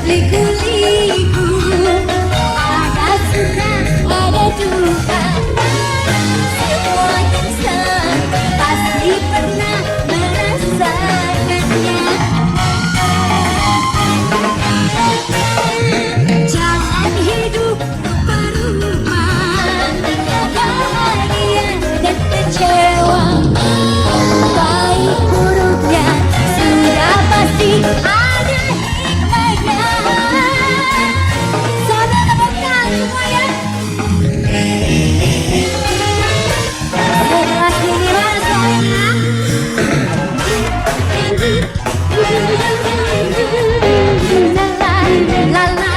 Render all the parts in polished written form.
liku-liku, ada suka, ada duka, semua insan pasti pernah merasakannya. Jalan hidup rupa-rupa, bahagia dan kecewa, baik buruknya sudah pasti ada hikmahnya. Sabar temukan semuanya. Setelah ini rasanya la la la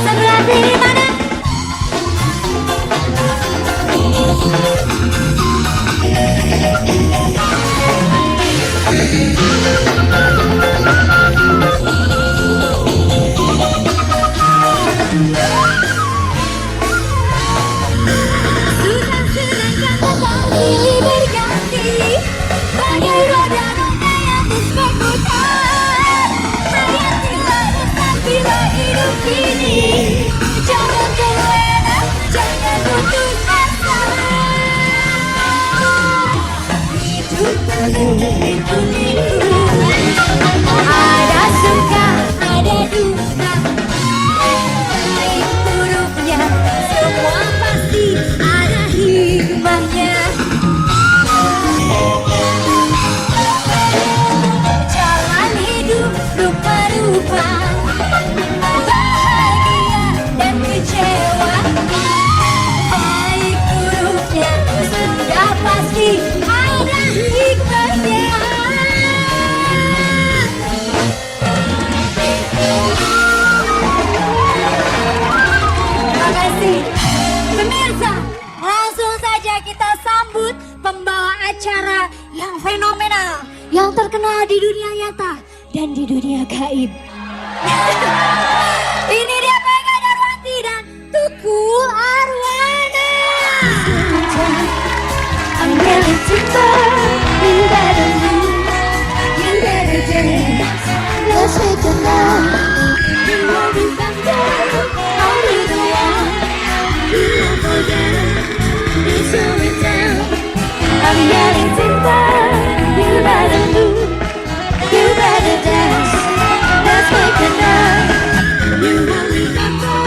sebelah sini mana? Sudah kata silih berganti, bagai roda-roda yang berputar. Hayatilah tetap bila hidup ini, jangan terlena, jangan putus asa. Hidup liku-liku, ada suka, ada duka, baik buruknya semua pasti ada hikmahnya. Jalan hidup rupa-rupa, bahagia dan kecewa, baik buruknya sudah pasti ada hikmahnya. Terima kasih pemirsa, langsung saja kita sambut pembawa acara yang fenomenal, yang terkenal di dunia nyata dan di dunia gaib. Ini dia Vega Darwanti dan Tukul Arwana. Ambil cinta, you better move, you better dance, let's make it now. You will be thunder, I'll be the one. You won't forget, it's going down. I'm getting cinta, you better move, you better dance, let's make it now. You will be thunder,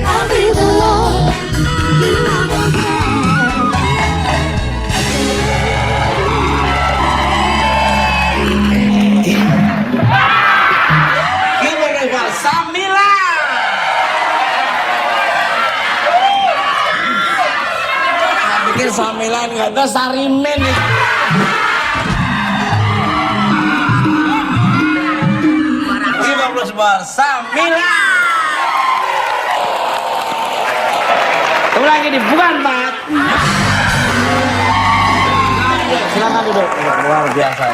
I'll be the one. You won't forget. Gimana Pak Samila? Saya pikir Samilan nggak ada Sarimen. Gimana sebar Samila? Ulangi nih, bukan Pak. Silakan duduk. Luar biasa.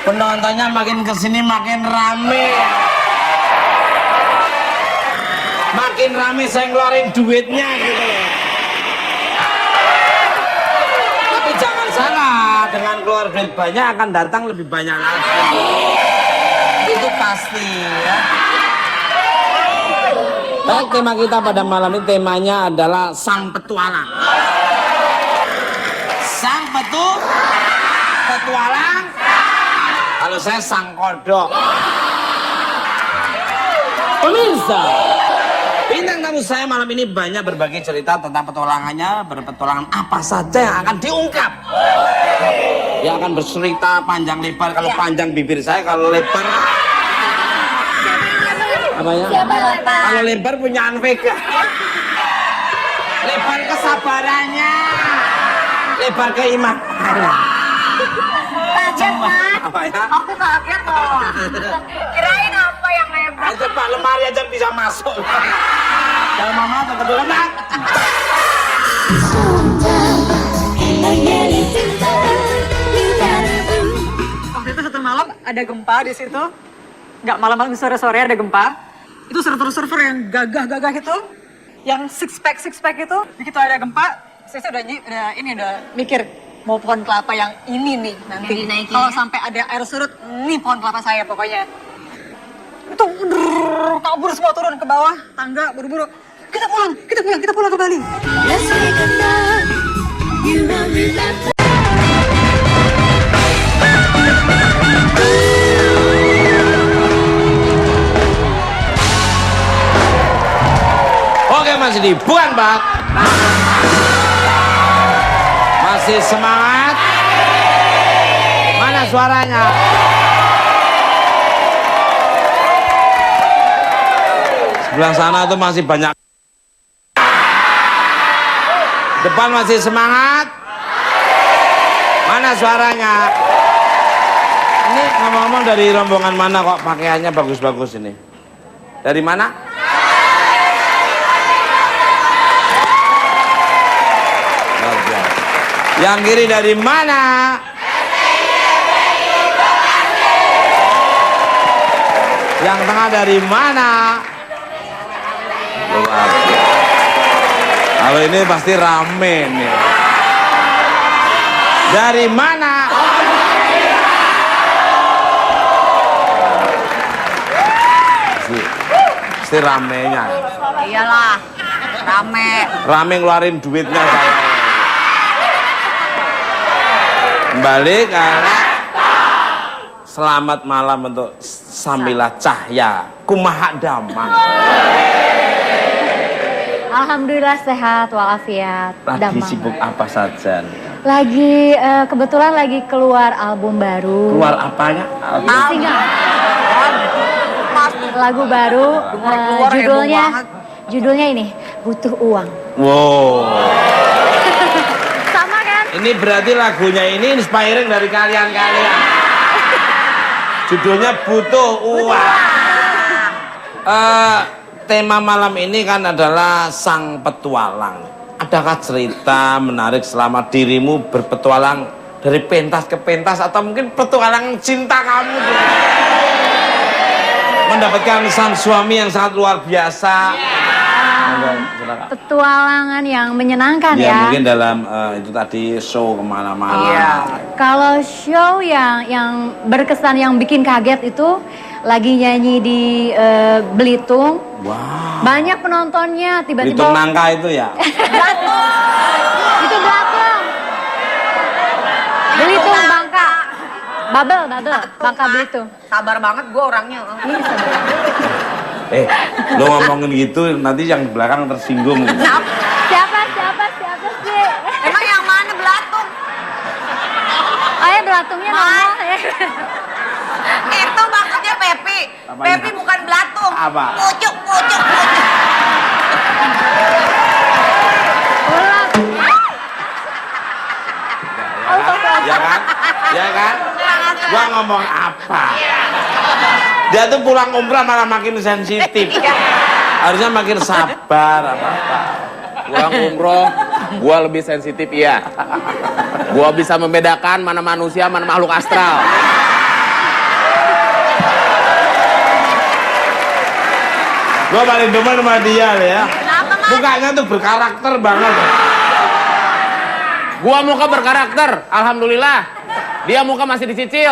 Penontonnya makin kesini makin rame. Makin rame saya ngeluarin duitnya gitu loh. Tapi jangan salah, dengan keluar duit banyak akan datang lebih banyak lagi. Itu pasti ya. Baik, tema kita pada malam ini temanya adalah sang petualang. Sang petualang. Kalau saya sang kodok. Pemirsa, bintang tamu saya malam ini banyak berbagi cerita tentang petualangannya, berpetualangan apa saja yang akan diungkap. Yang akan bercerita panjang lebar, kalau panjang bibir saya, kalau lebar apa ya? Kalau lebar punya Vega. Lebar kesabarannya, lebar keimanannya. Kaget Pak, Apa ya? aku kaget loh. Kirain apa yang lebar? Aja Pak, lemari aja bisa masuk. Kalau mama kebetulan Pak. Waktu itu satu malam ada gempa di situ. Nggak malam-malam, sore-sore ada gempa. Itu server-server yang gagah-gagah itu yang six pack itu, begitu ada gempa, saya udah mikir mau pohon kelapa yang ini nih nanti. Yang dinaikin, Kalau ya? sampai ada air surut, ini pohon kelapa saya pokoknya. Itu kabur semua turun ke bawah, tangga buru-buru. Kita pulang ke Bali. Let's make a love. You won't remember. Oke Mas Didi, bukan Pak. Masih semangat? Mana suaranya? Sebelah sana tuh masih banyak. Depan masih semangat? Mana suaranya? Ini ngomong-ngomong dari rombongan mana kok pakaiannya bagus-bagus ini? Dari mana? Yang kiri dari mana? Yang tengah dari mana? Luar biasa. Kalau ini pasti rame nih. Dari mana? Pasti ramenya. Iyalah, rame. Rame ngeluarin duitnya saya. Kembali karena selamat malam untuk Sambilah Cahya Kumaha Damang. Alhamdulillah sehat walafiat. Lagi Damang. sibuk apa saja? Lagi kebetulan lagi keluar album baru. Keluar apanya? Single. Lagu baru judulnya ini Butuh Uang. Wow. Sama kan? Ini berarti lagunya ini inspiring dari kalian-kalian. Judulnya Butuh Uang. Tema malam ini kan adalah sang petualang. Adakah cerita menarik selama dirimu berpetualang dari pentas ke pentas atau mungkin petualang cinta kamu mendapatkan sang suami yang sangat luar biasa? Petualangan yang menyenangkan Ya, ya. mungkin dalam itu tadi show kemana-mana. Iya. Kalau show yang berkesan yang bikin kaget itu lagi nyanyi di Belitung. Wow. Banyak penontonnya Itu tiba-tiba nangka itu ya. itu Belitung. Belitung Bangka. Babel, Bangka Belitung. Sabar banget gue orangnya. Lo ngomongin gitu nanti yang di belakang tersinggung. Siapa sih? Emang yang mana Belatung? Ayo Belatungnya nongol. Itu maksudnya Pepi. Apanya? Pepi bukan Belatung. Apa? Pucuk. Ulang. Ya kan? Gua ngomong apa? Dia tuh pulang umrah malah makin sensitif. Harusnya makin sabar apa-apa. Pulang umroh, gua lebih sensitif iya. Gua bisa membedakan mana manusia, mana makhluk astral. Gua paling demen sama dia ya. Mukanya tuh berkarakter banget. Gua muka berkarakter, alhamdulillah. Dia muka masih dicicil.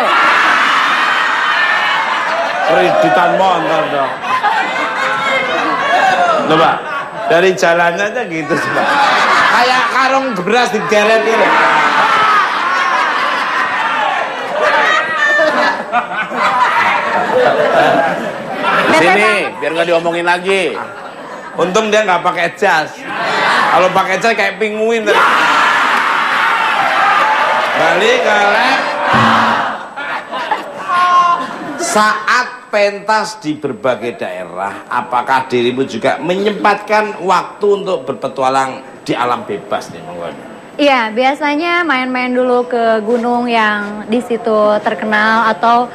Kreditan motor dong. Coba, dari jalannya aja gitu coba. Kayak karung beras digeret gitu. Sini, biar nggak diomongin lagi. Untung dia nggak pakai jas. Kalau pakai jas kayak pinguin tadi. Balik ke lab. Saat pentas di berbagai daerah, apakah dirimu juga menyempatkan waktu untuk berpetualang di alam bebas nih, Monggo? Iya, biasanya main-main dulu ke gunung yang di situ terkenal atau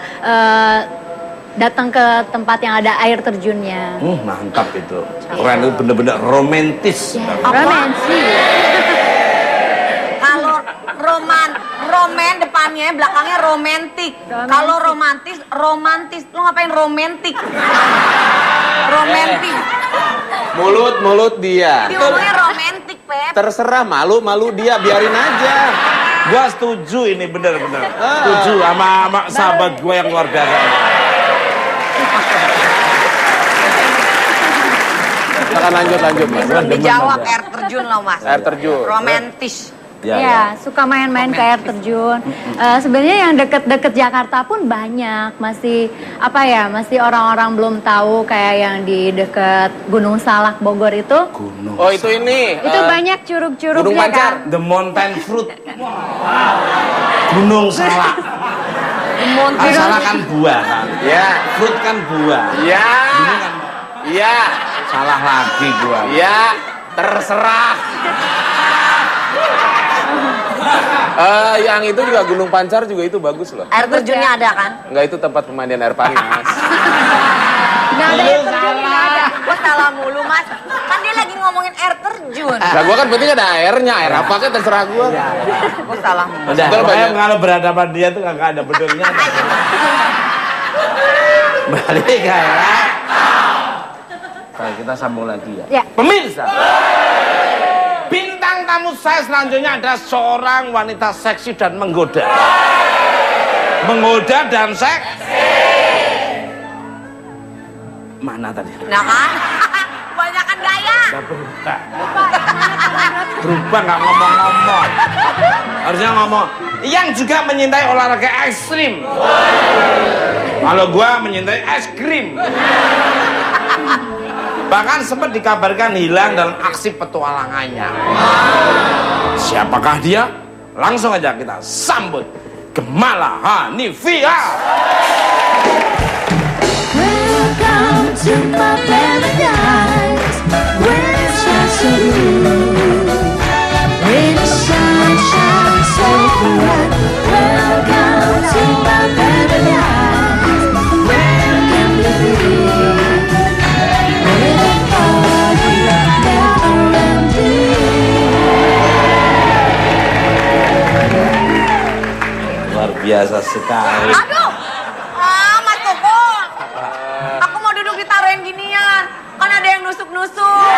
datang ke tempat yang ada air terjunnya. Mantap itu. Keren itu bener-bener romantis. Romantis. Kalau roman depannya belakangnya romantis. Kalau romantis. Lu ngapain romantis? Romantis. Mulut dia. Dia ngomongnya romantis, Pep. Terserah, malu dia, biarin aja. Gua setuju ini bener-bener. Setuju sama sahabat gua yang luar biasa. Silakan lanjut Mas. Belum dijawab air terjun loh, Mas. Air terjun. Romantis. Ya, suka main-main ke air terjun. Sebenarnya yang deket-deket Jakarta pun banyak. Masih masih orang-orang belum tahu kayak yang di deket Gunung Salak Bogor itu. Gunung. Oh, itu ini. Itu banyak Gunung curug-curugnya Pancar. kan. The Mountain Fruit. Gunung Salak. Kan salak kan buah kan. Ya. Fruit kan buah. Ya. Ini kan Ya. salah lagi gua. Ya, terserah. Yang itu juga Gunung Pancar juga itu bagus loh. Air terjunnya ada kan? Enggak, itu tempat pemandian air panas. Nggak ada air terjun, nggak ada. Gue salah mulu, Mas. Kan dia lagi ngomongin air terjun. Nah, gua kan penting ada airnya, air apa kan terserah gua. Gue salah mulu. Udah, Betul, pokoknya banyak. kalau berhadapan dia tuh kagak ada bedulnya. Balik ya. Baik, kita sambung lagi ya. Ya. Pemirsa, bintang tamu saya selanjutnya ada seorang wanita seksi dan menggoda. Menggoda dan seksi. Mana tadi? Nah kan? Kebanyakan gaya. Berubah nggak ngomong-ngomong. Harusnya ngomong. Yang juga menyintai olahraga ekstrim. Kalau gua menyintai es krim. Bahkan sempat dikabarkan hilang dalam aksi petualangannya. Siapakah dia? Langsung aja kita sambut Gemala Hanifia. Welcome to my paradise, where the stars so blue, where the sun shines so bright. Welcome to my paradise, where you can be free, where the party never ending. Luar biasa sekali. Aduh! Mas Koko! Aku mau duduk ditaruhin ginian. Kan ada yang nusuk-nusuk.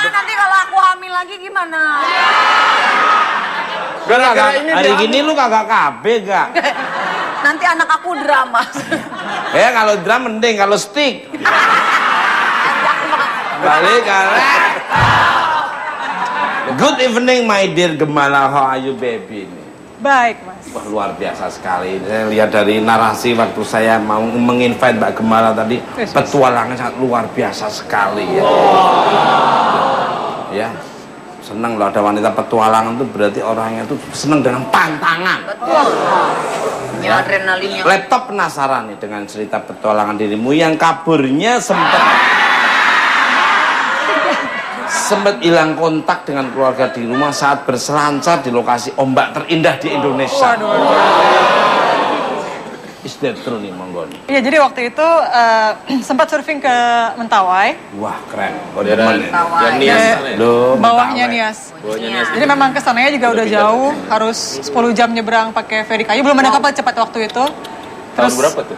Nanti kalau aku hamil lagi gimana? Gara-gara ini Hari gini lu kagak KB gak? Nanti anak aku drama. Ya kalau drum mending, kalau stick. Balik karena. Good evening my dear Gemala, how are you baby? Baik, Mas. Wah, luar biasa sekali. Saya lihat dari narasi waktu saya mau menginvite Mbak Gemala tadi, petualangan sangat luar biasa sekali ya. Ya, senang loh ada wanita petualangan itu berarti orangnya itu senang dengan pantangan. Betul. Ya, adrenalinnya. Laptop penasaran nih dengan cerita petualangan dirimu yang kaburnya sempat hilang kontak dengan keluarga di rumah saat berselancar di lokasi ombak terindah di Indonesia. Is that true nih, monggo nih? Iya, jadi waktu itu sempat surfing ke Mentawai, Wah, keren. Oh, Daerah demen ya. yang Nias sana ya? Loh, bawahnya Mentawai. Nias. Bawahnya Nias. Jadi memang kesananya juga udah pindah jauh, harus 10 jam nyebrang pakai feri kayu. Belum ada kapal cepat waktu itu. Tahun berapa tuh?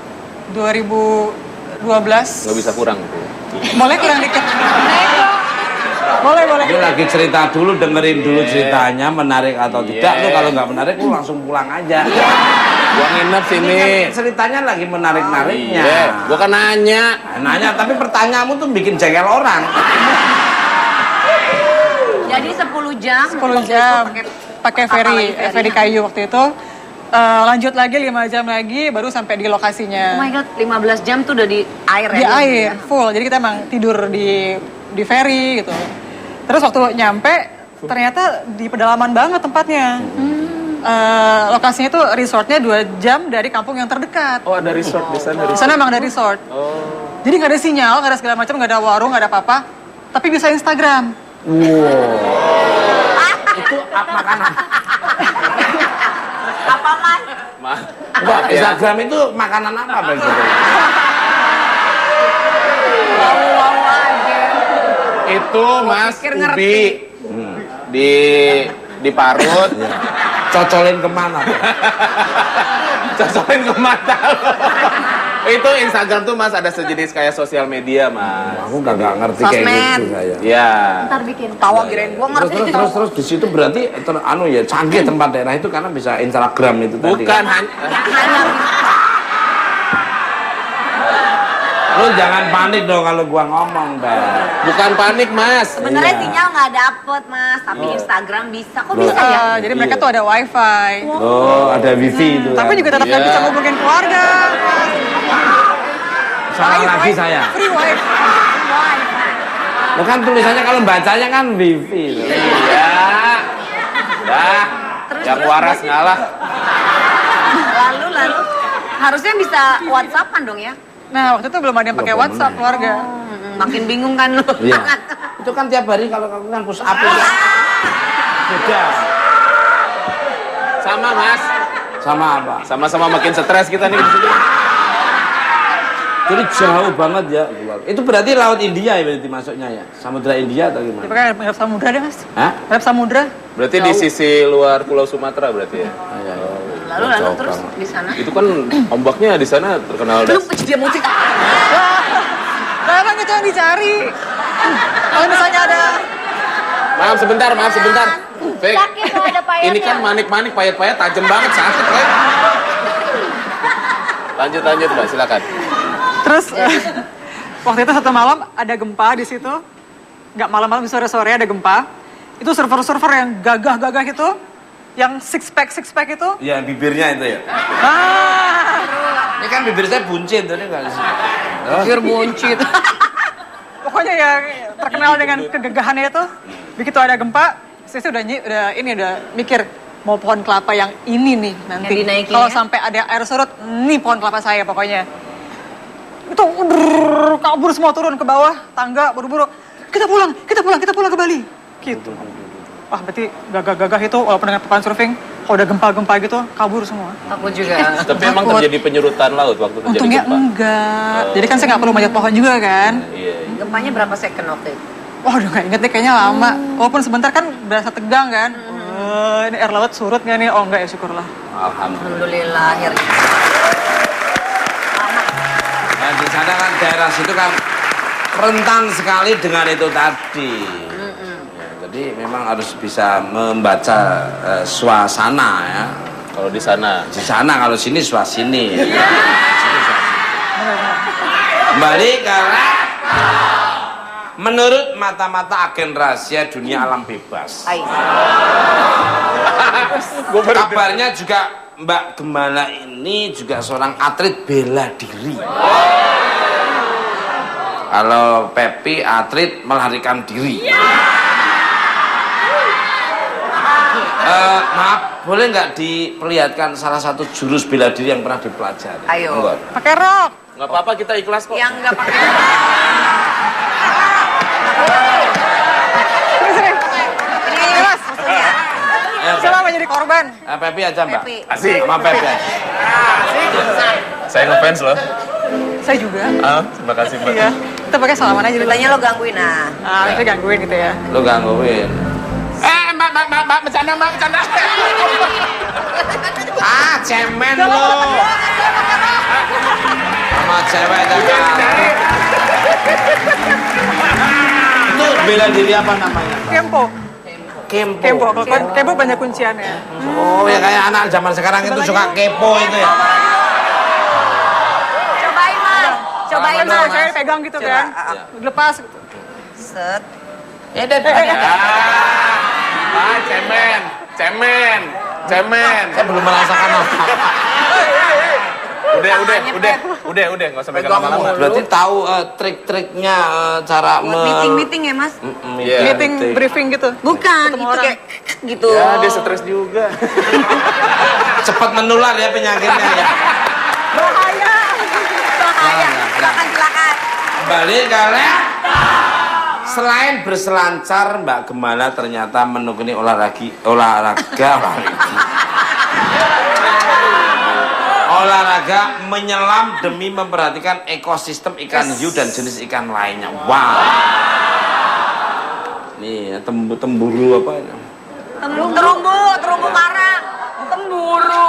2012. Nggak bisa kurang tuh. Boleh kurang dikit? Boleh. Ini lagi cerita dulu, dengerin dulu ceritanya, menarik atau tidak. Iya. Lu kalau nggak menarik, lu langsung pulang aja. Gua nginep sini. Ini kan ceritanya lagi menarik-nariknya. Iya, gua kan nanya. Nanya, tapi pertanyaanmu tuh bikin jengkel orang. Jadi 10 jam. 10 jam pakai feri kayu waktu itu. Lanjut lagi 5 jam lagi baru sampai di Oh lokasinya. my god, 15 jam tuh udah di air Di ya? air full. Jadi kita emang tidur di ferry gitu. Terus waktu nyampe ternyata di pedalaman banget tempatnya. Lokasinya tuh resortnya 2 jam dari kampung yang terdekat. Oh, ada resort di sana. Di sana emang ada resort. Jadi nggak ada sinyal, nggak ada segala macam, nggak ada warung, nggak ada apa-apa. Tapi bisa Instagram. Itu makanan. Apa, Mas? Enggak, Instagram itu makanan apa berarti? Wow aja. Itu Mas pikir ubi ngerti. diparut, cocolin kemana? Cocokin ke mata lo. Itu Instagram tuh Mas ada sejenis kayak sosial media Mas. Aku nggak ngerti kayak Sosmed. gitu saya. Ya. Ntar bikin. Tawa kirain gua ngerti. Terus di situ berarti ya canggih tempat daerah itu karena bisa Instagram itu tadi. Bukan hanya. Lu jangan panik dong kalau gua ngomong, Bang. Bukan panik Mas. Sebenarnya Iya. sinyal nggak dapet mas, tapi Instagram bisa. Kok bisa ya? Jadi mereka tuh ada wifi. Oh, ada wifi itu. Tapi kan. juga tetap nggak Iya. bisa ngubungin keluarga. salah lagi saya. Free wifi. Lo kan tulisannya kalau bacanya kan wifi. Iya. Dah. Yang waras ngalah. Lalu harusnya bisa WhatsAppan dong ya? Nah, waktu itu belum ada yang pakai WhatsApp keluarga. Makin bingung kan lu? Iya. Itu kan tiap hari kalau kamu kan push up itu. Beda. Sama Mas. Sama apa? Sama-sama makin stres kita nih di sini. Jadi jauh banget ya. Itu berarti Laut India ya berarti masuknya ya? Samudra India atau Dia gimana? pakai Arab Samudra deh mas. Hah? Arab Samudra. Berarti di sisi luar Pulau Sumatera berarti ya. Iya. Lalu Jauh terus banget. di sana? Itu kan ombaknya di sana terkenal Belum dia mau cerita. Nah, emang itu yang dicari. Kalau misalnya ada Maaf sebentar. Fik. Sakit kalau ada payetnya. Ini kan manik-manik payet-payet tajam banget sakit, Fik. Lanjut Mbak, silakan. terus waktu itu satu malam ada gempa di situ. Nggak malam-malam, sore-sore ada gempa. Itu server-server yang gagah-gagah itu, yang six pack itu. Iya, bibirnya itu ya. Ah, Ini kan bibir saya buncit tadi enggak sih? Bibir buncit. pokoknya ya terkenal dengan kegagahannya itu. Begitu ada gempa, saya udah mikir mau pohon kelapa yang ini nih nanti. Yang dinaikin Kalau ya? sampai ada air surut, ini pohon kelapa saya pokoknya. Itu kabur semua turun ke bawah tangga buru-buru. Kita pulang ke Bali. Gitu. Wah, berarti gagah-gagah itu walaupun dengan papan surfing, kalau udah gempa-gempa gitu kabur semua. Aku juga. Tapi emang Takut. terjadi penyurutan laut waktu terjadi Untungnya gempa. enggak. Jadi kan saya nggak perlu manjat pohon juga kan. Iya. Gempanya berapa second waktu itu? Wah, udah nggak inget deh, kayaknya lama. Walaupun sebentar kan berasa tegang kan. Ini air laut surut nggak nih? Oh enggak ya, syukurlah. Alhamdulillah. Alhamdulillah akhirnya. Nah, di sana kan daerah situ kan rentan sekali dengan itu tadi. Ya, jadi memang harus bisa membaca suasana ya. Kalau di sana. Di sana kalau sini suasini. Kembali karena menurut mata-mata agen rahasia dunia alam bebas. Kabarnya juga Mbak Gemala ini juga seorang atlet bela diri. Kalau Pepi atlet melarikan diri. Maaf, boleh nggak diperlihatkan salah satu jurus bela diri yang pernah dipelajari? Ayo. Monggo. Pakai rok. Nggak apa-apa kita ikhlas kok. Yang nggak pakai. Ini mas, maksudnya. Siapa mau jadi korban? Pepi aja Mbak. Pepi. Asik. Sama Pepi aja. Saya ngefans loh. Saya juga. Terima kasih Mbak. Iya. Kita pakai salaman aja dulu. Ceritanya lo gangguin nah. Kita gangguin gitu ya. Lu gangguin. Mbak, bercanda. Cemen lu. Sama cewek jangan. Itu bela diri apa namanya? Kempo. Kempo. Kalau kempo banyak kunciannya. Oh ya kayak anak zaman sekarang itu suka kepo itu ya. Cobain mas. Cobain Salaman mas. Saya pegang gitu kan. Lepas gitu. Set. Cemen. Saya belum merasakan apa. Udah, nggak usah megang lama-lama. Berarti tahu trik-triknya cara Buat meeting ya mas? Iya. Meeting briefing gitu. Bukan, Ketemu itu orang. kayak gitu. Ya, dia stres juga. cepat menular ya penyakitnya ya. Bahaya. Silakan. Kembali kalian. Selain berselancar, Mbak Gemala ternyata menekuni olahraga menyelam demi memperhatikan ekosistem ikan hiu dan jenis ikan lainnya. Wow. Nih, temburu apa ini? Terumbu karang. Temburu.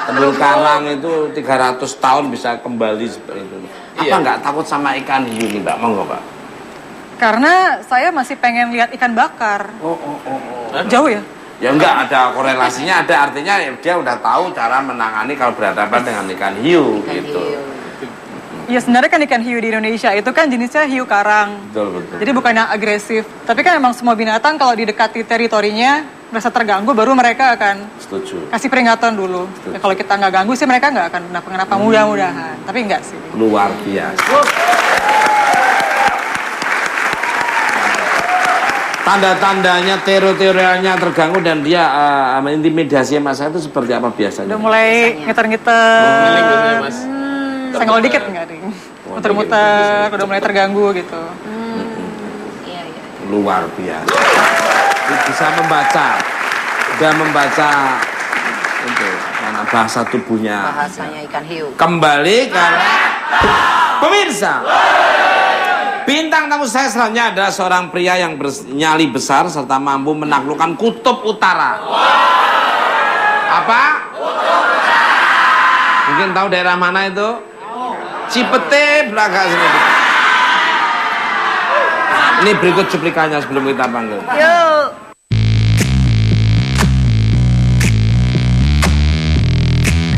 Terumbu karang itu 300 tahun bisa kembali seperti itu. Apa nggak takut sama ikan hiu nih Mbak? Monggo Mbak. Karena saya masih pengen lihat ikan bakar. Jauh ya? Ya enggak ada korelasinya, ada artinya ya dia udah tahu cara menangani kalau berhadapan dengan ikan hiu gitu. Ya sebenarnya kan ikan hiu di Indonesia itu kan jenisnya hiu karang. Betul betul. Jadi bukan yang agresif. Tapi kan emang semua binatang kalau didekati teritorinya merasa terganggu baru mereka akan Setuju. kasih peringatan dulu. Ya, kalau kita nggak ganggu sih mereka nggak akan kenapa-kenapa mudah-mudahan. Tapi enggak sih. Luar biasa. Tanda-tandanya teorinya terganggu dan dia mengintimidasi masa itu seperti apa biasanya? Udah mulai ngiter-ngiter. Senggol dikit enggak ding. Muter-muter, udah mulai terganggu gitu. Luar biasa. Bisa membaca, udah membaca itu karena bahasa tubuhnya. Bahasanya ikan hiu. Kembali ke pemirsa. Bintang tamu saya selanjutnya adalah seorang pria yang bernyali besar serta mampu menaklukkan kutub utara. Apa? Mungkin tahu daerah mana itu? Cipete belakang sini. Ini berikut cuplikannya sebelum kita panggil. Yuk.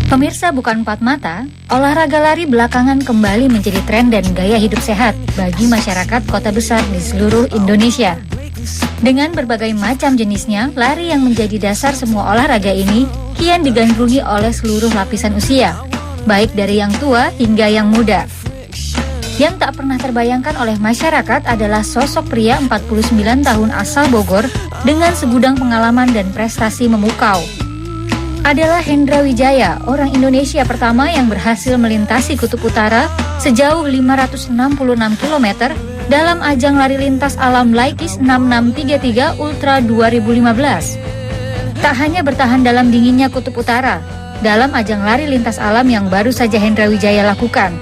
Pemirsa Bukan Empat Mata, olahraga lari belakangan kembali menjadi tren dan gaya hidup sehat bagi masyarakat kota besar di seluruh Indonesia. Dengan berbagai macam jenisnya, lari yang menjadi dasar semua olahraga ini kian digandrungi oleh seluruh lapisan usia, baik dari yang tua hingga yang muda. Yang tak pernah terbayangkan oleh masyarakat adalah sosok pria 49 tahun asal Bogor dengan segudang pengalaman dan prestasi memukau. Adalah Hendra Wijaya, orang Indonesia pertama yang berhasil melintasi kutub utara sejauh 566 km dalam ajang lari lintas alam Laikis 6633 Ultra 2015. Tak hanya bertahan dalam dinginnya kutub utara, dalam ajang lari lintas alam yang baru saja Hendra Wijaya lakukan,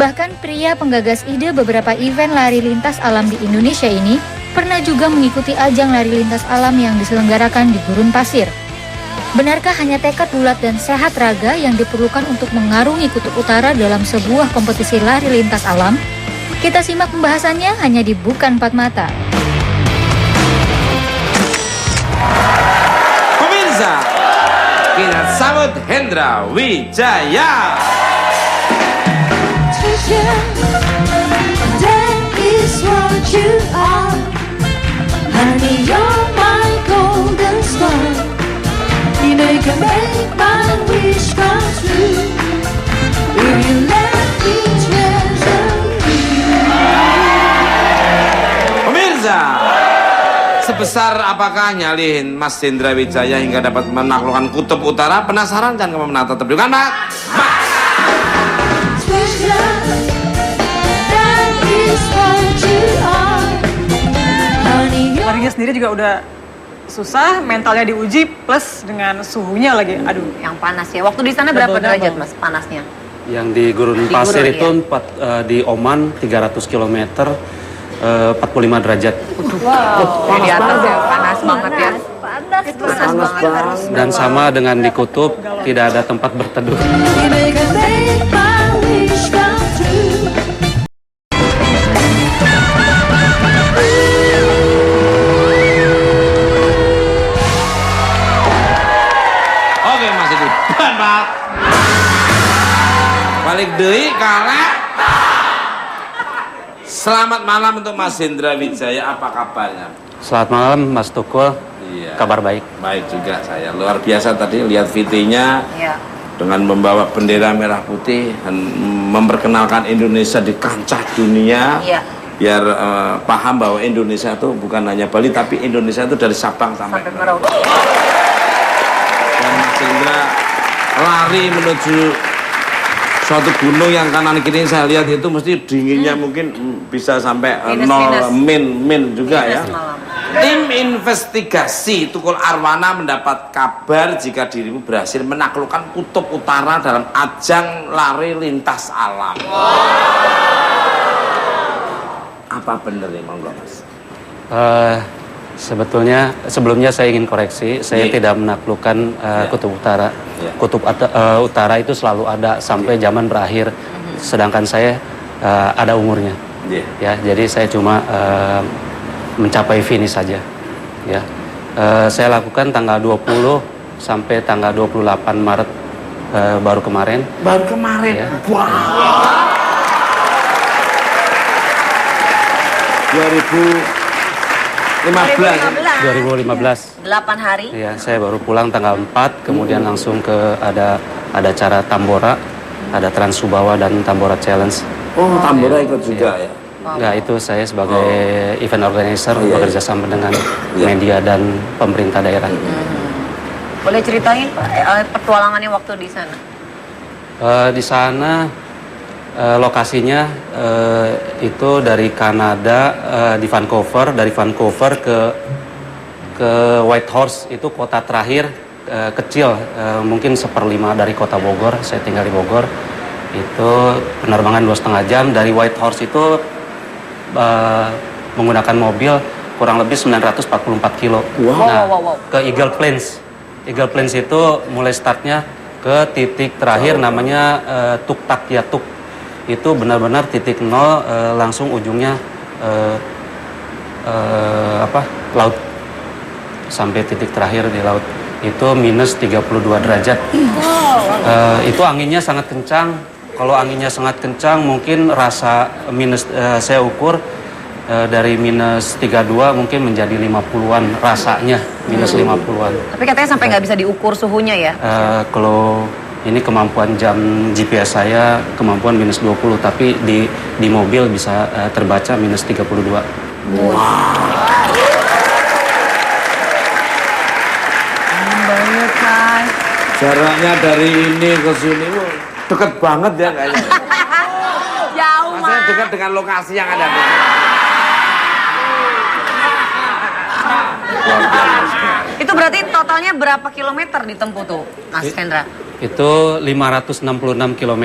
bahkan pria penggagas ide beberapa event lari lintas alam di Indonesia ini pernah juga mengikuti ajang lari lintas alam yang diselenggarakan di Gurun Pasir. Benarkah hanya tekad bulat dan sehat raga yang diperlukan untuk mengarungi kutub utara dalam sebuah kompetisi lari lintas alam? Kita simak pembahasannya hanya di Bukan Empat Mata. Pemirsa, kita sambut Hendra Wijaya. Treasure, that is what you are. Honey, you're my golden star. You know you can make my wish come true. If you let me treasure you. Pemirsa, sebesar apakah nyalihin Mas Hendra Wijaya hingga dapat menaklukkan kutub utara? Penasaran kan kamu menata terbit kan, Pak? Treasure, that is what you are. Honey, you're Larinya sendiri juga udah susah, mentalnya diuji plus dengan suhunya lagi. Aduh. Yang panas ya. Waktu di sana berapa derajat Mas panasnya? Yang di Gurun Di Pasir Gurun, itu di Oman 300 km 45 derajat. Di atas ya panas banget ya. Panas banget. Dan sama dengan di kutub tidak ada tempat berteduh. you make my wish come true. Oke Mas Edi, Pak. Balik deui kalah. Selamat malam untuk Mas Hendra Wijaya, apa kabarnya? Selamat malam Mas Tukul. Iya. Kabar baik. Baik juga saya. Luar biasa tadi lihat VT-nya Iya. dengan membawa bendera merah putih dan memperkenalkan Indonesia di kancah dunia. Iya. Biar paham bahwa Indonesia itu bukan hanya Bali tapi Indonesia itu dari Sabang sampai Sampai Merauke. Merauke. Dan Mas Hendra lari menuju suatu gunung yang kanan kiri saya lihat itu mesti dinginnya mungkin bisa sampai Minus. min juga ya. Minus malam. Tim investigasi Tukul Arwana mendapat kabar jika dirimu berhasil menaklukkan kutub utara dalam ajang lari lintas alam. Apa bener nih monggo Mas? Sebetulnya sebelumnya saya ingin koreksi, saya tidak menaklukkan Kutub Utara. Kutub Utara itu selalu ada sampai zaman berakhir, sedangkan saya ada umurnya. Ya, jadi saya cuma mencapai finish saja. Ya, saya lakukan tanggal 20 sampai tanggal 28 Maret baru kemarin. Baru kemarin. Ya. Wow. 2015. 8 hari. Ya, saya baru pulang tanggal 4, kemudian langsung ke ada acara Tambora, ada Trans Subawa dan Tambora Challenge. Oh, Tambora ikut juga ya. Enggak, itu saya sebagai event organizer bekerja sama dengan media dan pemerintah daerah. Boleh ceritain Pak petualangannya waktu di sana? Di sana lokasinya itu dari Kanada, di Vancouver, dari Vancouver ke Whitehorse, itu kota terakhir kecil, mungkin 1/5 dari kota Bogor. Saya tinggal di Bogor. Itu penerbangan 2,5 jam. Dari Whitehorse itu menggunakan mobil kurang lebih 944 kilo. Ke Eagle Plains. Eagle Plains itu mulai startnya ke titik terakhir namanya Tuktak Yatuk. Itu benar-benar titik nol, langsung ujungnya laut. Sampai titik terakhir di laut itu minus 32 derajat. Itu anginnya sangat kencang. Kalau anginnya sangat kencang, mungkin rasa minus saya ukur dari minus 32 mungkin menjadi 50-an rasanya, minus 50-an. Tapi katanya sampai nggak bisa diukur suhunya ya? Kalau ini kemampuan jam GPS saya kemampuan minus 20, tapi di mobil bisa terbaca minus 32. Banget kan. Jaraknya dari ini ke sini deket banget ya kayaknya. Jauh Maksudnya dekat dengan lokasi yang ada. Itu berarti totalnya berapa kilometer ditempuh tuh, Mas Hendra? Itu 566 km.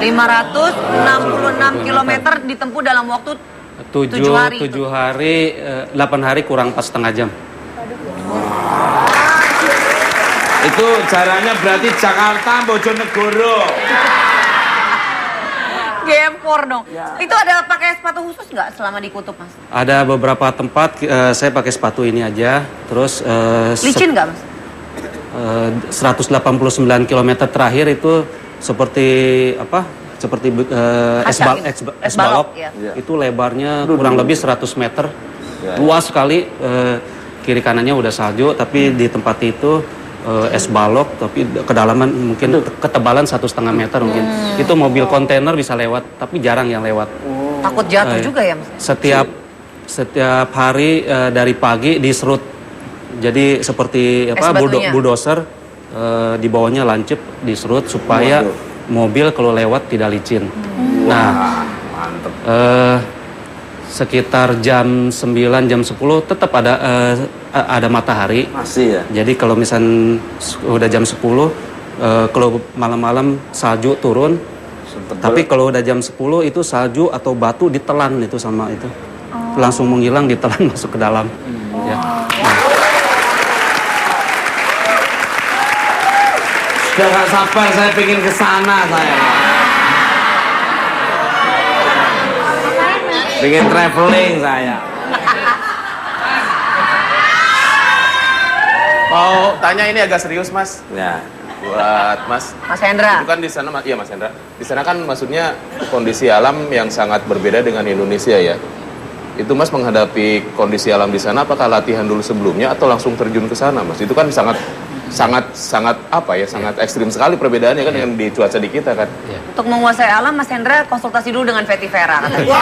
566 kilometer ditempuh dalam waktu 7 hari. 8 hari kurang 4,5 jam. Itu jaraknya berarti Jakarta Bojonegoro. Gempor dong. Itu ada pakai sepatu khusus nggak selama di kutub, Mas? Ada beberapa tempat saya pakai sepatu ini aja. Terus Licin nggak, Mas? 189 km terakhir itu seperti apa? Seperti es balok. Ya. Itu lebarnya kurang lebih 100 meter. Luas sekali. Kiri kanannya udah salju, tapi di tempat itu es balok, tapi kedalaman mungkin ketebalan 1,5 meter mungkin. Itu mobil kontainer bisa lewat, tapi jarang yang lewat. Takut jatuh juga ya, Mas? Setiap hari dari pagi diserut. Jadi seperti bulldozer, di bawahnya lancip diserut supaya mobil kalau lewat tidak licin. Nah, mantep. Sekitar jam 9, jam 10 tetap ada matahari. Masih ya? Jadi kalau misal udah jam 10, kalau malam-malam salju turun. Tapi kalau udah jam 10 itu salju atau batu ditelan itu sama itu. Langsung menghilang, ditelan masuk ke dalam. Ya. Sudah gak sabar saya pengen ke sana saya. Pengen traveling saya. Mau tanya ini agak serius, Mas. Ya. Buat Mas. Mas Hendra. Itu kan di sana, iya Mas Hendra. Di sana kan maksudnya kondisi alam yang sangat berbeda dengan Indonesia ya. Itu Mas menghadapi kondisi alam di sana, apakah latihan dulu sebelumnya atau langsung terjun ke sana, Mas? Itu kan sangat apa ya, sangat ekstrim sekali perbedaannya kan dengan di cuaca di kita kan. Untuk menguasai alam, Mas Hendra konsultasi dulu dengan Fetty Vera katanya.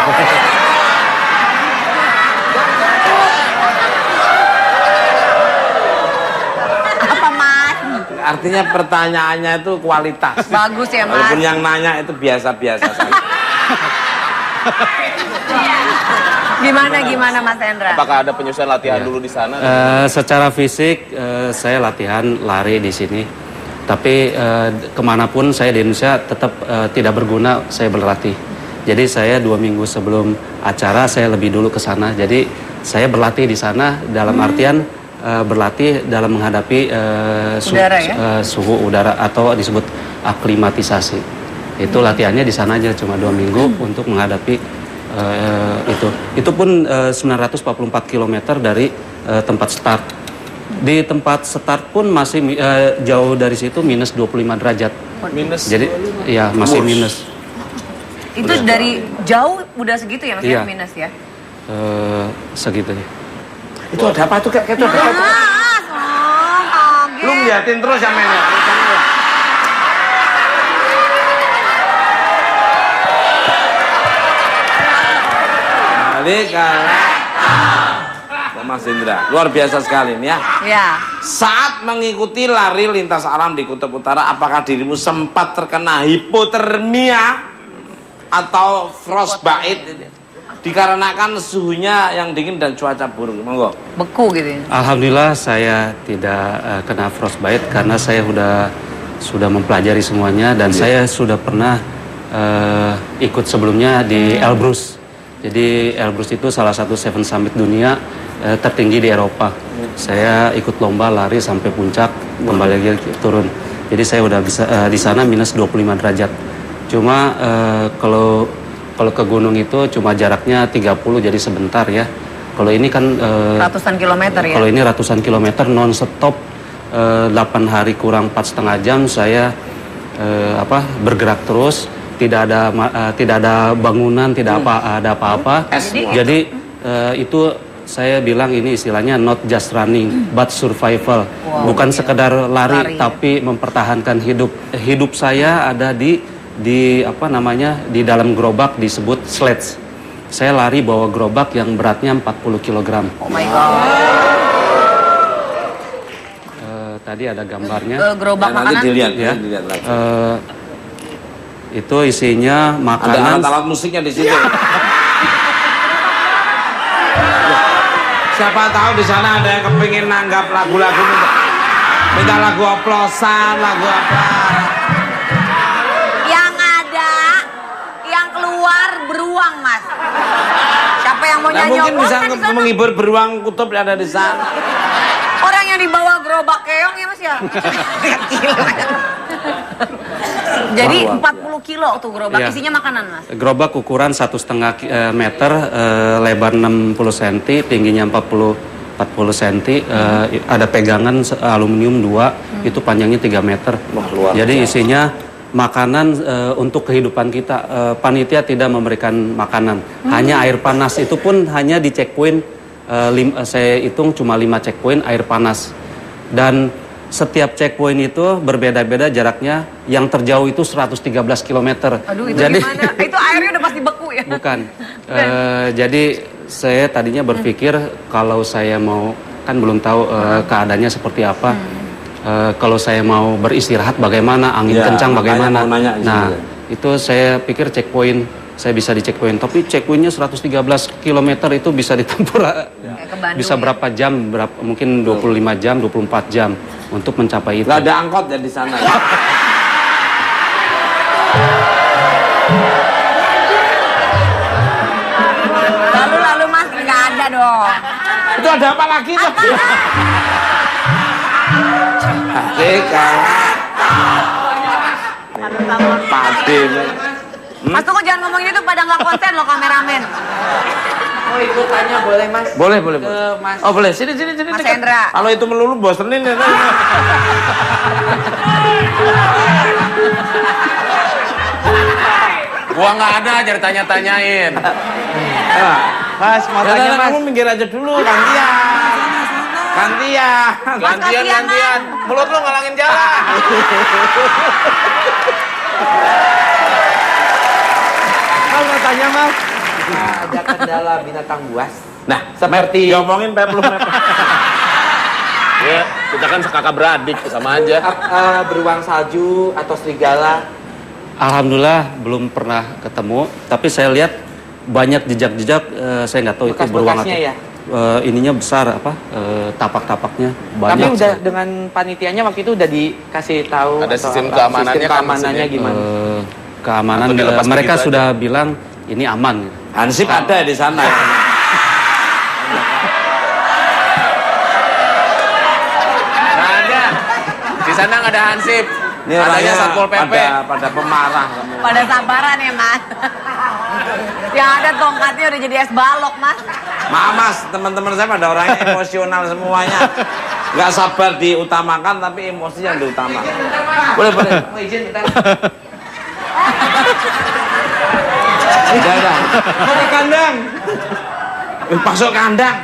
Apa, Mas? Artinya pertanyaannya itu kualitas. Bagus ya, Mas. Walaupun yang nanya itu biasa-biasa saja. Gimana Mas Hendra? Apakah ada penyesuaian latihan dulu di sana? Secara fisik saya latihan lari di sini, tapi kemanapun saya di Indonesia tetap tidak berguna saya berlatih. Jadi saya 2 minggu sebelum acara saya lebih dulu ke sana. Jadi saya berlatih di sana dalam artian berlatih dalam menghadapi Udara, ya? suhu udara atau disebut aklimatisasi. Itu latihannya di sana aja cuma 2 minggu untuk menghadapi itu. Itu pun 944 km dari tempat start. Di tempat start pun masih jauh dari situ minus 25 derajat. Minus. Jadi ya masih minus. Itu dari jauh udah segitu ya maksudnya Iya. minus ya? Segitu ya. Itu ada apa tuh kayak itu ada apa tuh? Lu ngeliatin terus ya men ya. Balik Mas Indra, luar biasa sekali nih ya. Ya. Saat mengikuti lari lintas alam di Kutub Utara, apakah dirimu sempat terkena hipotermia atau frostbite dikarenakan suhunya yang dingin dan cuaca buruk? Monggo. Beku gitu ya? Alhamdulillah saya tidak kena frostbite karena saya sudah mempelajari semuanya dan saya sudah pernah ikut sebelumnya di Elbrus. Jadi Elbrus itu salah satu Seven Summit dunia tertinggi di Eropa. Saya ikut lomba lari sampai puncak, kembali lagi turun. Jadi saya udah bisa di sana minus 25 derajat. Cuma kalau ke gunung itu cuma jaraknya 30 jadi sebentar ya. Kalau ini kan Ratusan kilometer ya? Kalau ini ratusan kilometer non stop 8 hari kurang 4,5 jam saya bergerak terus, tidak ada bangunan, tidak ada apa-apa. Jadi itu saya bilang ini istilahnya not just running but survival. Bukan sekedar lari tapi mempertahankan hidup. Hidup saya ada di dalam gerobak disebut sledge. Saya lari bawa gerobak yang beratnya 40 kg. Oh my god. Tadi ada gambarnya. Gerobak Nanti makanan? dilihat Ya. dilihat lagi. Itu isinya Ada makanan. alat-alat musiknya di situ. Siapa tahu di sana ada yang kepingin nanggap lagu-lagu minta lagu oplosan, lagu apa? Yang ada, yang keluar beruang mas. Siapa yang mau Nah, nyanyi mungkin bisa oplosan di sana? menghibur beruang kutub yang ada di sana. Orang yang dibawa gerobak keong ya mas ya? Jadi 40 kilo tuh gerobak, Iya. isinya makanan mas? Gerobak ukuran 1,5 meter, lebar 60 cm, tingginya 40 cm, ada pegangan aluminium 2, itu panjangnya 3 meter. luar Jadi isinya makanan untuk kehidupan kita. Panitia tidak memberikan makanan, hanya air panas. Itu pun hanya di checkpoint, saya hitung cuma 5 checkpoint air panas. Dan setiap checkpoint itu berbeda-beda jaraknya. Yang terjauh itu 113 km. Aduh itu Jadi, gimana? Itu airnya udah pasti beku ya? Bukan. Jadi saya tadinya berpikir kalau saya mau, kan belum tahu keadaannya seperti apa. Kalau saya mau beristirahat bagaimana, angin Ya, kencang makanya bagaimana. mau nanya di Nah, situ. itu saya pikir checkpoint, saya bisa di checkpoint. Tapi checkpointnya 113 km itu bisa ditempuh Kayak ke Bandung bisa ya? berapa jam, mungkin 25 jam, 24 jam untuk mencapai itu. Nggak ada angkot ya di sana. Lalu mas nggak ada dong. Itu ada apa lagi tuh? Pade. Mas tunggu jangan ngomongin itu pada nggak konsen loh kameramen. Mau ikut tanya boleh mas? Boleh, boleh. Ke Mas. Oh, boleh. Sini. Mas dekat. Hendra. Kalau itu melulu bosenin ya. Gua nggak ada, aja ditanya-tanyain. Mas mau tanya mas. Kamu minggir aja dulu, gantian. Gantian. Gantian. Mulut lu ngalangin jalan. Mas mau tanya mas. Ada kendala binatang buas. Nah, Seperti diomongin peplum mepet. Ya, kita kan sekakak beradik, sama aja. beruang salju atau serigala. Alhamdulillah belum pernah ketemu, tapi saya lihat banyak jejak-jejak, saya nggak tahu itu beruang atau Bekas-bekasnya ya? ininya besar apa tapak-tapaknya banyak. Tapi udah sekali. dengan panitianya waktu itu udah dikasih tahu Ada atau sistem apa? keamanannya Sistem kan keamanannya maksudnya? gimana? Keamanan Atau dilepas mereka begitu sudah bilang ini aman. Hansip ada di sana. Nggak ada. Di sana nggak ada hansip. Ini Adanya orangnya Satpol PP. pada pemarah semua. Pada sabaran ya mas. Yang ada tongkatnya udah jadi es balok mas. Maaf mas, teman-teman saya pada orangnya emosional semuanya. Nggak sabar diutamakan, tapi emosi yang diutamakan. Boleh. Mau izin kita. Udah. Mau ke kandang. Masuk kandang.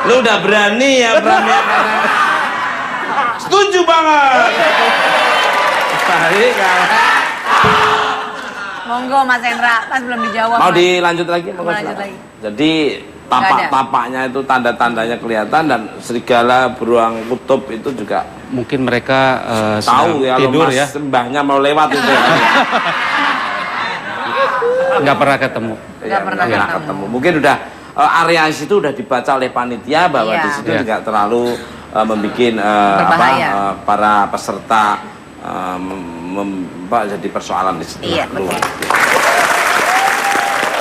Lu udah berani ya, Bram ya? Setuju banget. Balik kan. Monggo Mas Hendra, Mas belum dijawab. Mau Mas. dilanjut lagi? Mau lanjut lagi. Jadi tapak-tapaknya itu tanda-tandanya kelihatan, dan serigala beruang kutub itu juga Mungkin mereka tahu ya, tidur Mas ya, sembahnya mau lewat itu. nggak pernah ketemu. Nggak pernah ketemu. Mungkin udah area situ udah dibaca oleh panitia bahwa Iya. di situ Iya. tidak terlalu membuat Berbahaya. para peserta jadi persoalan di situ. Iya, keluar. betul.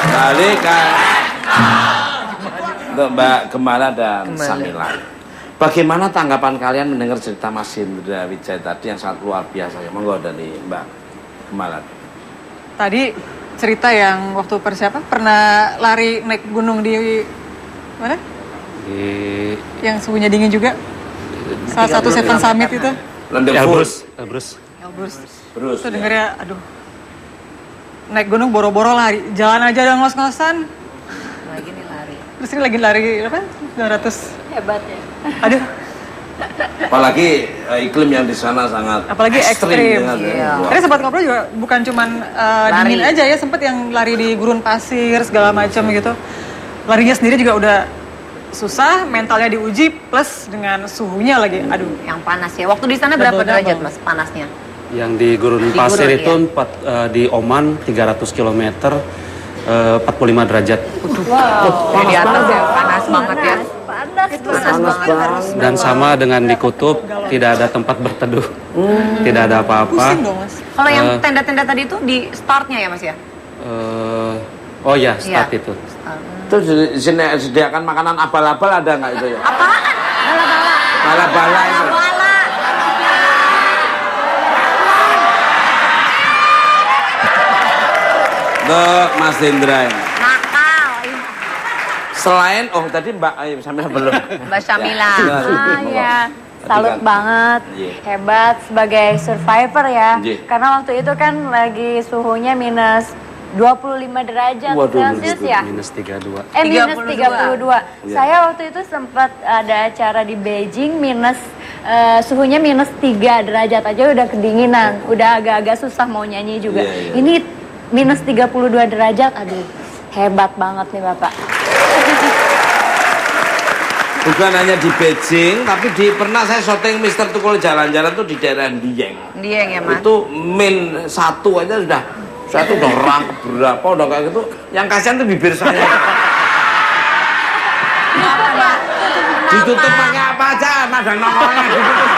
Balik kan untuk Mbak Gemala dan Samila. Bagaimana tanggapan kalian mendengar cerita Mas Hendra Wijaya tadi yang sangat luar biasa ya? Monggo dari Mbak Gemala. Tadi cerita yang waktu persiapan pernah lari naik gunung di mana? Di Yang suhunya dingin juga. Salah satu Seven Summit itu. Elbrus. Elbrus. Elbrus. Terus. Itu dengernya, aduh. Naik gunung boro-boro lari. Jalan aja udah ngos-ngosan. Lagi nih lari. Terus ini lagi lari apa? 900. Hebat ya. Aduh, Apalagi iklim yang di sana sangat apalagi ekstrim. ya. Iya. Tadi sempat ngobrol juga bukan cuman dingin aja ya, sempat yang lari di gurun pasir segala macam gitu. Larinya sendiri juga udah susah, mentalnya diuji plus dengan suhunya lagi. Aduh, Yang panas ya. Waktu di sana berapa Double-double. derajat Mas panasnya? Yang di Gurun Di Pasir gurun, itu iya. di Oman 300 km 45 derajat. Di atas ya panas banget ya. Panas Panas banget. Dan sama dengan di kutub, tidak ada tempat berteduh. Tidak ada apa-apa. pusing dong mas. Kalau yang tenda-tenda tadi itu di startnya ya Mas ya? Oh ya, start Iya. itu. Terus disediakan makanan abal-abal ada nggak itu ya? Apaan? Bala-bala. Bala-bala itu. Bala. Untuk Mas Hendra ini. Nakal. Selain, tadi Mbak Samila belum. Mbak Syamila. Ah ya, salut kan- banget, Iya. hebat sebagai survivor ya. Iya. Karena waktu itu kan lagi suhunya minus 25 derajat Waduh, Celcius ya. Minus 32. Minus 32. Iya. Saya waktu itu sempat ada acara di Beijing minus suhunya minus 3 derajat aja udah kedinginan, udah agak-agak susah mau nyanyi juga. Iya, iya. Ini minus 32 derajat, aduh hebat banget nih Bapak. Bukan hanya di Beijing, tapi pernah saya syuting Mister Tukul jalan-jalan tuh di daerah Dieng. Dieng ya Mas. Itu min 1 aja sudah, saya tuh udah rangkep berapa, udah kayak gitu. Yang kasihan tuh bibir saya. Kenapa Mbak? Ditutup pakai apa aja, madang nongolnya ditutup.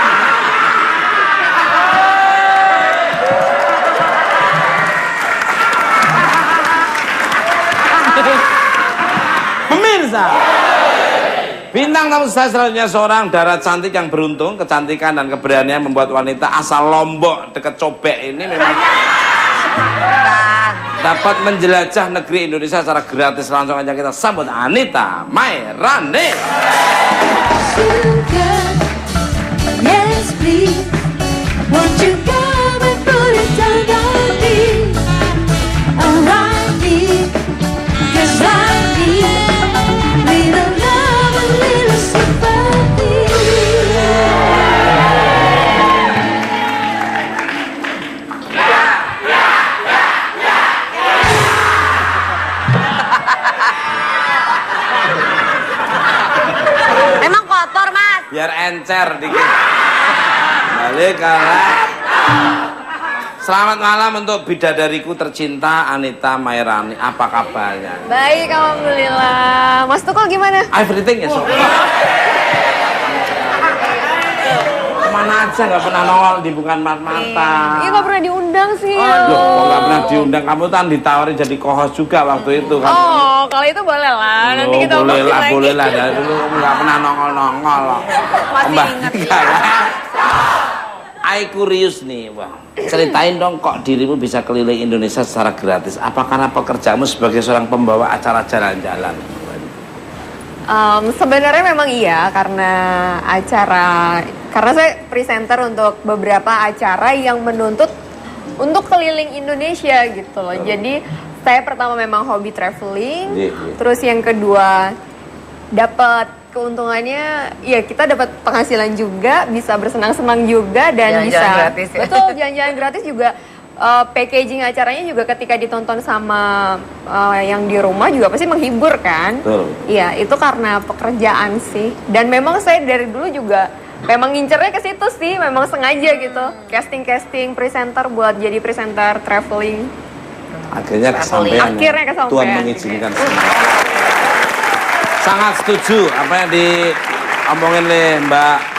Pemirsa, bintang tamu saya selanjutnya seorang darah cantik yang beruntung. Kecantikan dan keberanian membuat wanita asal Lombok deket Cobek ini memang dapat menjelajah negeri Indonesia secara gratis. Langsung aja kita sambut Anita Mairani. Sugar, yes please. Won't you come and put it down on me? Around me, 'cause I need little love and little sympathy. Emang kotor Mas? Biar encer dikit. Balik kalah. Selamat malam untuk bidadariku tercinta Anita Mairani. Apa kabarnya? Baik, alhamdulillah. Mas Tukul gimana? Everything is okay. kemana aja nggak pernah nongol di bukan mata. Iya nggak pernah diundang sih. Loh, kok nggak pernah diundang? Kamu kan ditawari jadi co-host juga waktu itu kan? Oh, kalau itu boleh lah. Nanti kita boleh omongin lah, lagi. boleh lah. Dari dulu nggak pernah nongol-nongol. Masih ingat ya. I curious nih, wah. Ceritain dong kok dirimu bisa keliling Indonesia secara gratis. Apa karena pekerjaanmu sebagai seorang pembawa acara jalan-jalan? Sebenarnya memang iya karena saya presenter untuk beberapa acara yang menuntut untuk keliling Indonesia gitu loh. Jadi saya pertama memang hobi traveling, terus yang kedua dapat keuntungannya, ya kita dapat penghasilan juga, bisa bersenang-senang juga dan Jalan-jalan gratis ya. betul jalan-jalan gratis juga. Packaging acaranya juga ketika ditonton sama yang di rumah juga pasti menghibur kan. Iya, itu karena pekerjaan sih. Dan memang saya dari dulu juga memang ngincernya ke situ sih, memang sengaja gitu. Casting presenter buat jadi presenter traveling. Akhirnya kesampaian. Tuhan mengizinkan. Sangat setuju apa yang diomongin oleh Mbak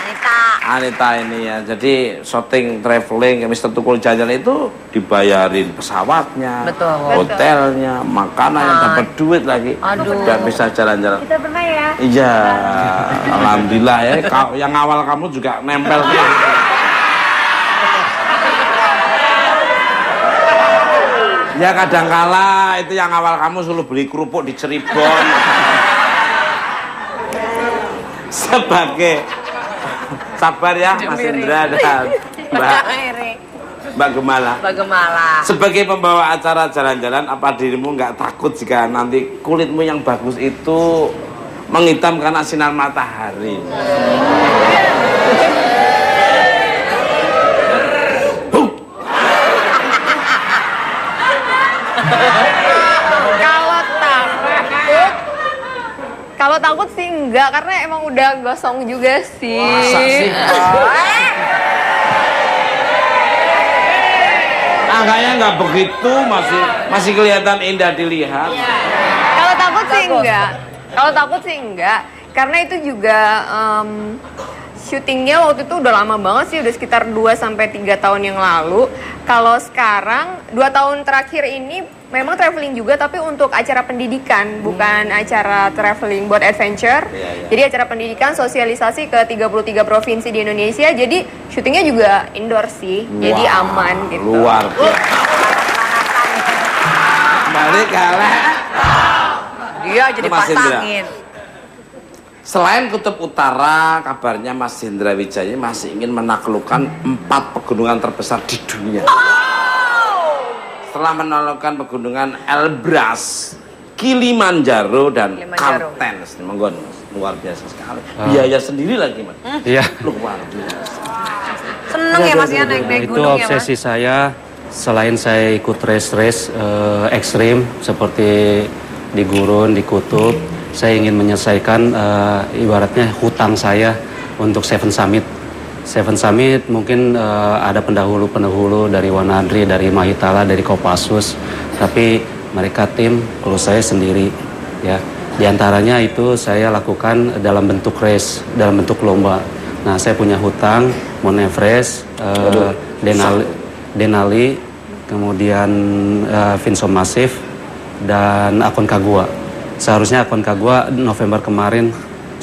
Anita ini ya. Jadi shooting traveling Mr. Tukul Jalan itu dibayarin pesawatnya, hotelnya, makanan yang dapat duit lagi. Dan bisa jalan-jalan. Kita pernah ya? Iya, alhamdulillah ya. Yang awal kamu juga nempel gitu. Ya kadangkala itu yang awal kamu suruh beli kerupuk di Cirebon. Sebagai sabar ya Mas Indra dan Mbak Gemala. Sebagai pembawa acara jalan-jalan, apa dirimu nggak takut jika nanti kulitmu yang bagus itu menghitam karena sinar matahari? Kalau takut sih enggak, karena emang udah gosong juga sih. Masa sih? Angkanya nggak begitu, masih kelihatan indah dilihat. Kalau takut sih enggak. Kalau takut sih enggak, karena itu juga syutingnya waktu itu udah lama banget sih, udah sekitar 2-3 tahun yang lalu. Kalau sekarang 2 tahun terakhir ini memang traveling juga, tapi untuk acara pendidikan, bukan acara traveling buat adventure. Jadi acara pendidikan, sosialisasi ke 33 provinsi di Indonesia. Jadi syutingnya juga indoor sih, jadi aman gitu. Luar biasa. Balik kalah. Dia jadi pasangin. Selain Kutub Utara, kabarnya Mas Hendra Wijaya masih ingin menaklukkan 4 pegunungan terbesar di dunia. Setelah menaklukkan pegunungan Elbrus, Kilimanjaro dan Kartens. Monggo, luar biasa sekali. Biaya sendiri lagi, Mas. Iya. Luar biasa. Seneng ya Mas ya naik-naik Itu gunung ya Mas? obsesi saya. Selain saya ikut race ekstrim seperti di gurun, di kutub, saya ingin menyelesaikan ibaratnya hutang saya untuk Seven Summit. Seven Summit mungkin ada pendahulu-pendahulu dari Wanadri, dari Mahitala, dari Kopassus, tapi mereka tim, kalau saya sendiri ya. Di antaranya itu saya lakukan dalam bentuk race, dalam bentuk lomba. Nah, saya punya hutang Mount Everest, Denali, kemudian Vinson Massif dan Aconcagua. Seharusnya Aconcagua November kemarin,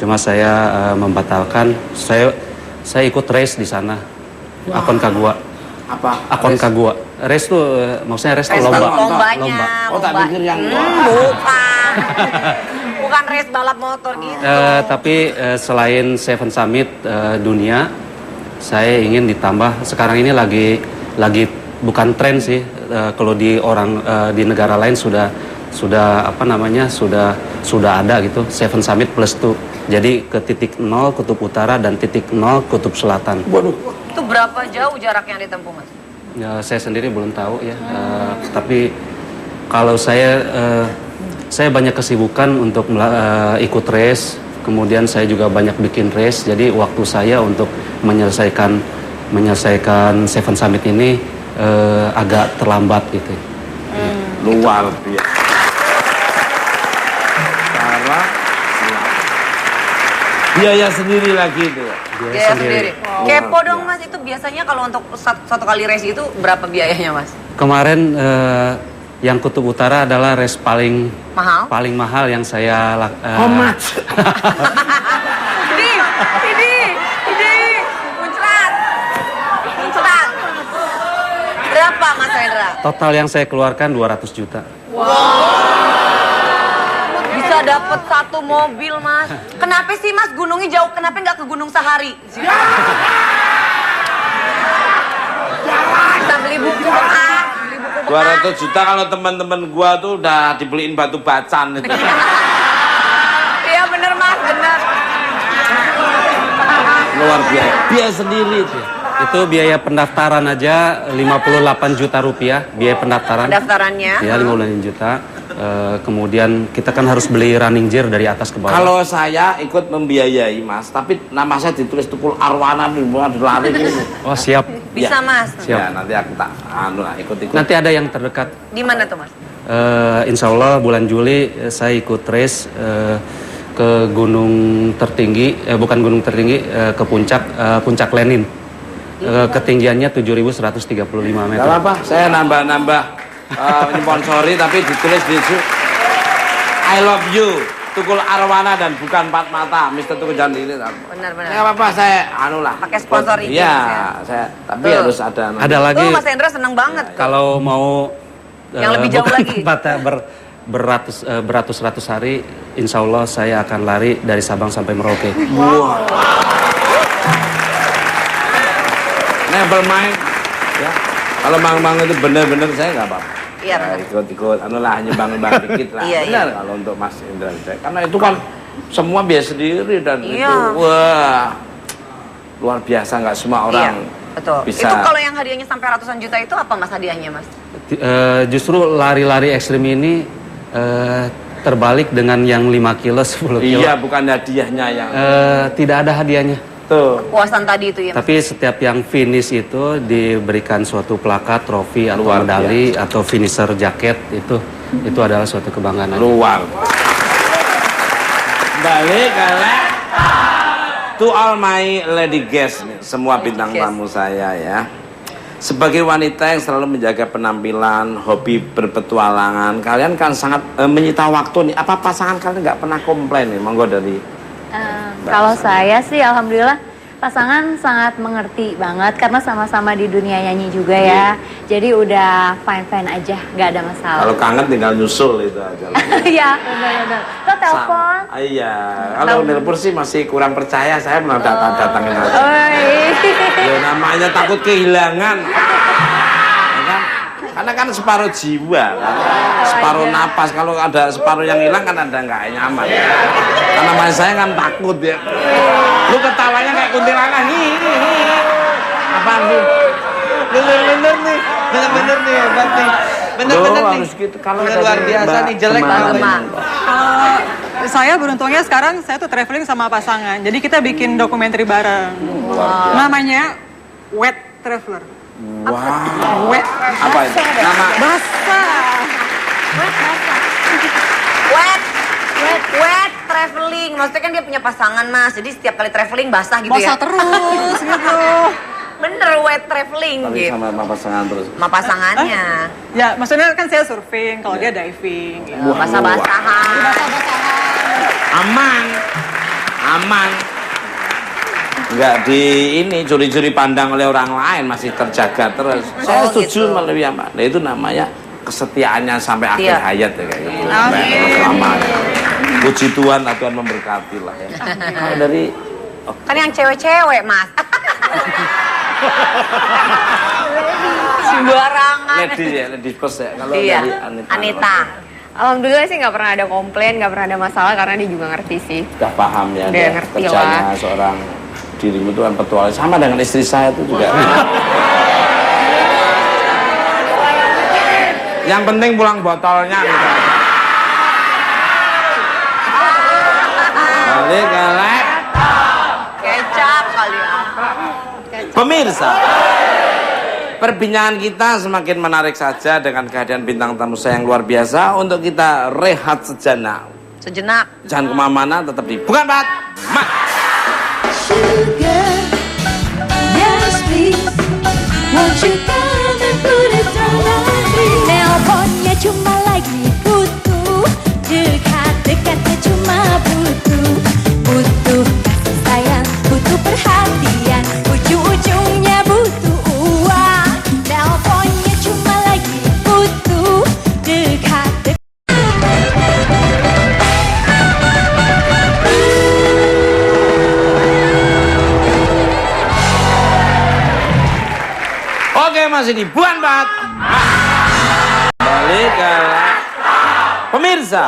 cuma saya membatalkan. Saya ikut race di sana. Aconcagua. Apa? Aconcagua. Race tuh maksudnya race tuh lomba. Lombanya. Oh, tak pikir yang Bukan. Bukan race balap motor gitu. Tapi selain Seven Summit dunia, saya ingin ditambah. Sekarang ini lagi bukan tren sih. Kalau di negara lain sudah ada gitu, Seven Summit plus 2. Jadi ke titik 0 kutub utara dan titik 0 kutub selatan. Waduh. Itu berapa jauh jarak yang ditempuh Mas? Ya, saya sendiri belum tahu ya. Tapi kalau saya banyak kesibukan untuk ikut race. Kemudian saya juga banyak bikin race. Jadi waktu saya untuk menyelesaikan Seven Summit ini agak terlambat gitu. Luar biasa. Biaya sendiri lagi itu ya. Biaya sendiri. Kepo dong Mas, itu biasanya kalau untuk satu kali race itu berapa biayanya Mas? Kemarin yang Kutub Utara adalah race paling mahal yang saya How much? Ini, muncrat. Berapa Mas Hendra? total yang saya keluarkan 200 juta. Bisa dapat satu mobil Mas. Kenapa sih Mas gunungnya jauh? Kenapa nggak ke Gunung Sahari? Kita beli buku dong ah. 200 juta kalau teman-teman gua tuh udah dibeliin batu bacan itu. Iya bener Mas, bener. Luar biasa. Biaya sendiri itu. Itu biaya pendaftaran aja 58 juta rupiah, biaya pendaftaran. Pendaftarannya? Ya, 58 juta. Kemudian kita kan harus beli running gear dari atas ke bawah. Kalau saya ikut membiayai Mas, tapi nama saya ditulis Tukul Arwana nih, bukan lari gitu. Oh, siap. Bisa Mas. Siap. Ya, nanti aku tak ikut-ikut. Nanti ada yang terdekat. Di mana tuh Mas? Insya Allah bulan Juli saya ikut race ke gunung tertinggi, bukan gunung tertinggi, ke puncak Lenin. Ketinggiannya 7.135 meter. Gak apa-apa, saya nambah nyponsori tapi ditulis di situ I love you Tukul Arwana dan bukan empat mata Mr. Tukul Jangan ini. Benar. Gak apa-apa, saya pakai sponsor ini. Iya, saya tapi harus ada. Ada lagi. Mas Hendra seneng banget. Kalau mau yang lebih jauh lagi. Beratus-ratus hari, insya Allah saya akan lari dari Sabang sampai Merauke. Wow. Never mind. Ya. Kalau mang-mang itu bener-bener saya nggak apa-apa. Iya. Ikut-ikut, nyumbang dikit lah. Iya, Benar kalau untuk Mas Indra. Karena itu kan semua biaya sendiri dan iya. Itu wah luar biasa, nggak semua orang. Iya, betul. Bisa. Itu kalau yang hadiahnya sampai ratusan juta itu apa Mas hadiahnya Mas? Justru lari-lari ekstrim ini terbalik dengan yang 5 kilo, 10 kilo. Iya, bukan hadiahnya yang. Tidak ada hadiahnya. Tuh. Kepuasan tadi itu ya Mas? Tapi setiap yang finish itu diberikan suatu plakat, trofi, atau medali, atau finisher jaket, itu adalah suatu kebanggaan. Luar. Balik to all my lady guests, semua bintang tamu saya ya. Sebagai wanita yang selalu menjaga penampilan, hobi berpetualangan, kalian kan sangat menyita waktu nih. Apa pasangan kalian nggak pernah komplain nih? Monggo dari. Kalau saya sih alhamdulillah pasangan sangat mengerti banget karena sama-sama di dunia nyanyi juga ya. Jadi udah fine-fine aja, nggak ada masalah. Kalau kangen tinggal nyusul itu aja. Iya, benar-benar. Lo telepon. Iya, kalau nelpon sih masih kurang percaya, saya belum datangin aja. Oh, iya. Ya namanya takut kehilangan. Ya kan? Karena kan separuh jiwa, kan? Separuh napas. Kalau ada separuh yang hilang kan ada nggak nyaman. Karena mas saya kan takut ya. Lu ketawanya kayak kuntilanak nih. Apaan lu? Bener-bener nih hebat nih. Bener-bener nih. Harus gitu. Kalau luar biasa nih, jelek banget. Saya beruntungnya sekarang saya tuh traveling sama pasangan. Jadi kita bikin dokumenter bareng. Namanya Wet Traveler. Wow. Wet. Apa itu? Nama Basah. Wet traveling. Maksudnya kan dia punya pasangan Mas. Jadi setiap kali traveling basah gitu ya. Basah terus gitu. Bener wet traveling tapi gitu. sama pasangan terus. Sama pasangannya. Ya maksudnya kan saya surfing, kalau dia diving. Gitu. Basah-basahan. Aman. Enggak di ini curi-curi pandang oleh orang lain, masih terjaga terus. Saya setuju gitu. melalui apa? Nah itu namanya kesetiaannya sampai akhir Iya. hayat ya kayak gitu. Selamanya. Puji Tuhan, Tuhan memberkati lah ya. Kalau dari Kan yang cewek-cewek Mas. Sembarangan. ladies first ya. Kalau Iya. dari Anita. Alhamdulillah sih nggak pernah ada komplain, nggak pernah ada masalah karena dia juga ngerti sih. Sudah paham ya, Udah dia ngerti kerjanya lah. seorang dirimu itu kan petualang. Sama dengan istri saya itu juga. Yang penting pulang botolnya gitu aja. Balik ke Kecap kali ya. pemirsa. Perbincangan kita semakin menarik saja dengan kehadiran bintang tamu saya yang luar biasa. Untuk kita rehat sejenak. Jangan kemana-mana, tetap di Bukan Bat. Sugar Won't you come and put it down on me? Nelponnya cuma lagi butuh, dekat-dekatnya cuma butuh, butuh kasih sayang, butuh perhatian, ujung-ujungnya butuh uang. Nelponnya cuma lagi butuh, dekat-dekat. Oke, masih di Buan Bat. Balik ke pemirsa.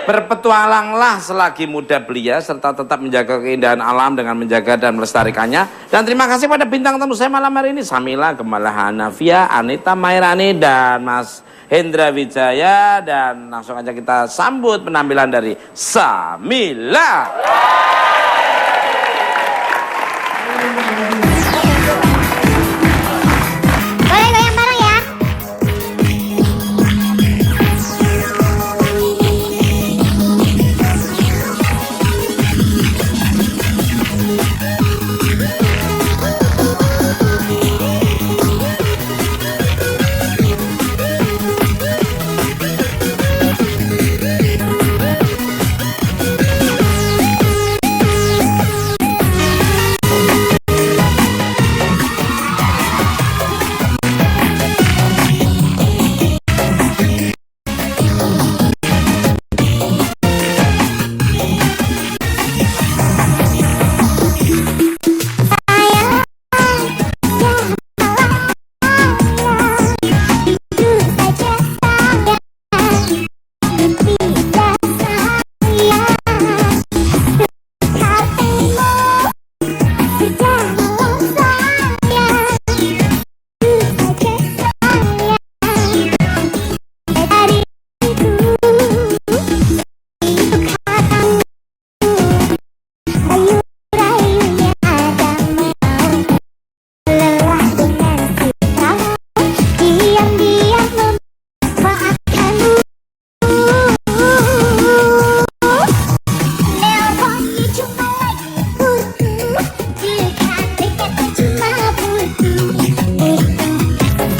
Berpetualanglah selagi muda belia serta tetap menjaga keindahan alam dengan menjaga dan melestarikannya. Dan terima kasih pada bintang tamu saya malam hari ini, Samila Gemala Hanafia, Anita Mairani, dan Mas Hendra Wijaya. Dan langsung aja kita sambut penampilan dari Samila. Goyang-goyang bareng ya.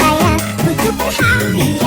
Sayang, butuh perhatian.